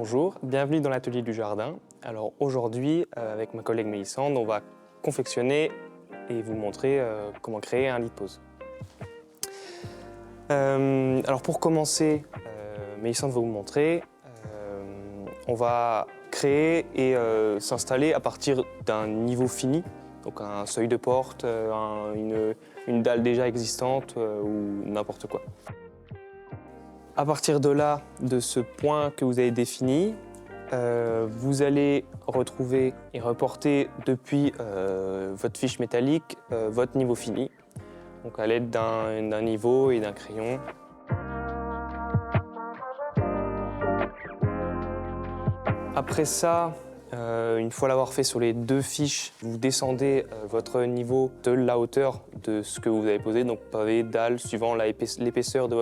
Bonjour, bienvenue dans l'atelier du jardin. Alors aujourd'hui, avec ma collègue Mélissande, on va confectionner et vous montrer comment créer un lit de pose. Alors pour commencer, Mélissande va vous montrer. On va créer et s'installer à partir d'un niveau fini, donc un seuil de porte, une dalle déjà existante ou n'importe quoi. À partir de là, de ce point que vous avez défini, vous allez retrouver et reporter depuis votre fiche métallique votre niveau fini, donc à l'aide d'un niveau et d'un crayon. Après ça, une fois l'avoir fait sur les deux fiches, vous descendez votre niveau de la hauteur de ce que vous avez posé, donc pavé, dalle, suivant l'épaisseur de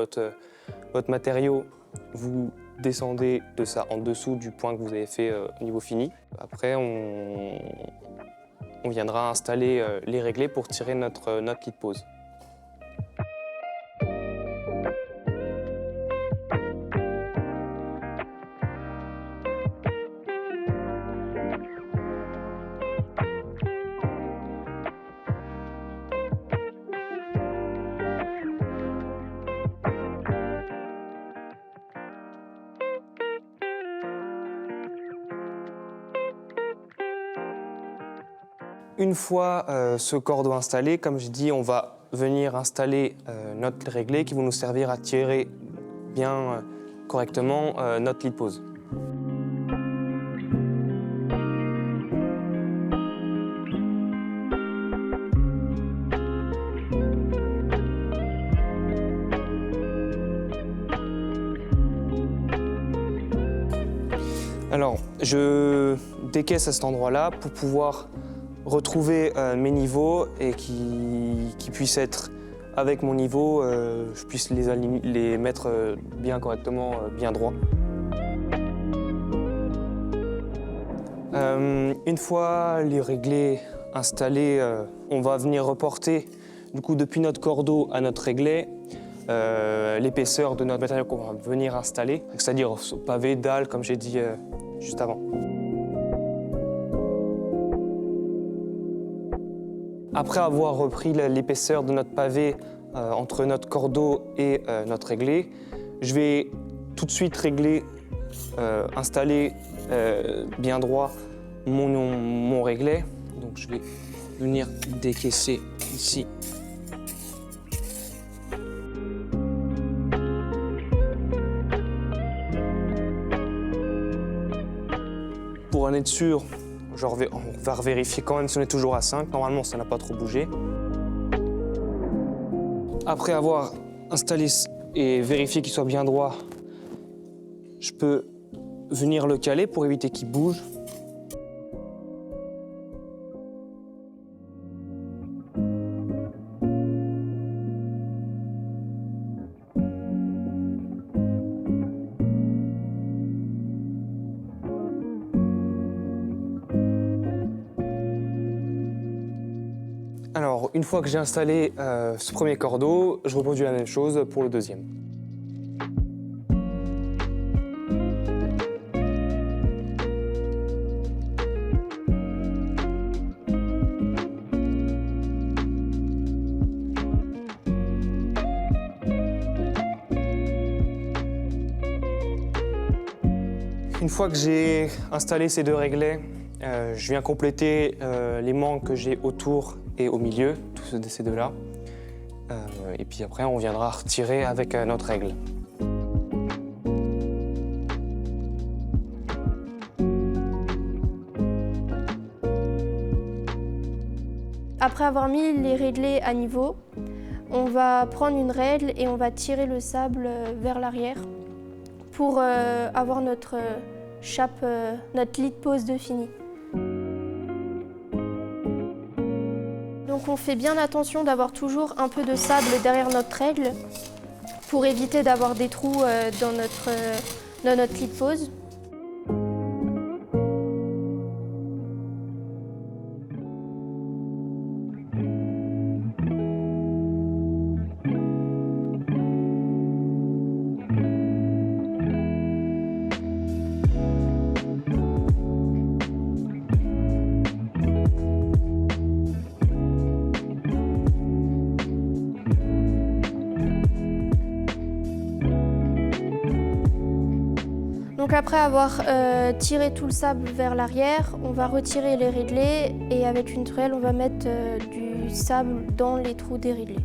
votre matériau, vous descendez de ça en dessous du point que vous avez fait au niveau fini. Après, on viendra installer les réglés pour tirer notre lit de pose. Une fois ce cordeau installé, comme je dis, on va venir installer notre réglé qui va nous servir à tirer bien correctement notre lit de pose. Alors, je décaisse à cet endroit-là pour pouvoir retrouver mes niveaux et qui puissent être avec mon niveau, je puisse les mettre bien correctement, bien droit. Une fois les réglés installés, on va venir reporter du coup depuis notre cordeau à notre réglé l'épaisseur de notre matériau qu'on va venir installer, c'est-à-dire pavé, dalle, comme j'ai dit juste avant. Après avoir repris l'épaisseur de notre pavé entre notre cordeau et notre réglé, je vais tout de suite installer bien droit mon réglé. Donc je vais venir décaisser ici. Pour en être sûr, on va vérifier quand même si on est toujours à 5. Normalement, ça n'a pas trop bougé. Après avoir installé et vérifié qu'il soit bien droit, je peux venir le caler pour éviter qu'il bouge. Alors, une fois que j'ai installé ce premier cordeau, je reproduis la même chose pour le deuxième. Une fois que j'ai installé ces deux réglés, je viens compléter les manques que j'ai autour et au milieu, tous ces deux-là. Et puis après, on viendra retirer avec notre règle. Après avoir mis les réglés à niveau, on va prendre une règle et on va tirer le sable vers l'arrière pour avoir notre chape, notre lit de pose de fini. Donc on fait bien attention d'avoir toujours un peu de sable derrière notre règle pour éviter d'avoir des trous dans notre lit de pose. Donc après avoir tiré tout le sable vers l'arrière, on va retirer les ridlets et avec une truelle, on va mettre du sable dans les trous des ridlets.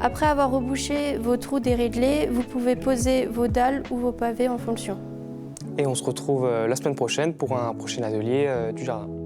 Après avoir rebouché vos trous des ridlets, vous pouvez poser vos dalles ou vos pavés en fonction. Et on se retrouve la semaine prochaine pour un prochain atelier du jardin.